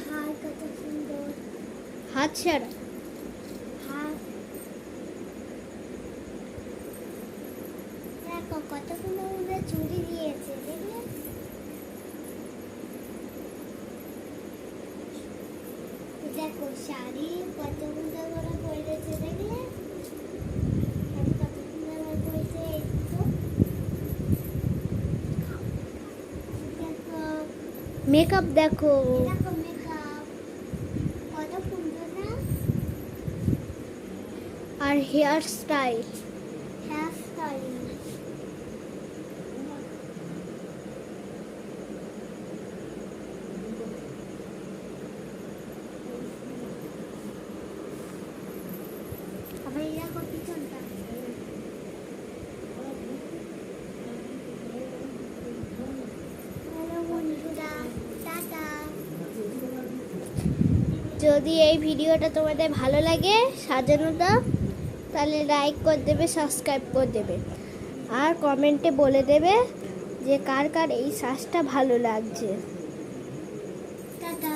হাত কত সুন্দর। হাত ছাড়া হাত দেখো কত সুন্দর সুন্দর চুড়ি দিয়েছে, দেখলে? দেখো শাড়ি কত সুন্দর করে পরেছে, দেখলে? শাড়ি কত সুন্দর করে পরেছে, এই তো। দেখো মেকআপ দেখো, দেখো মেকআপ কত সুন্দর না? আর হেয়ার স্টাইল। হেয়ার স্টাইল আবার এরকম পিছনটা। হ্যালো বন্ধুরা, টাটা। যদি এই ভিডিওটা তোমাদের ভালো লাগে সাজানোটা, তাহলে লাইক করে দেবে, সাবস্ক্রাইব করে দেবে, আর কমেন্টে বলে দেবে যে কার কার এই সাজটা ভালো লাগছে। টাটা।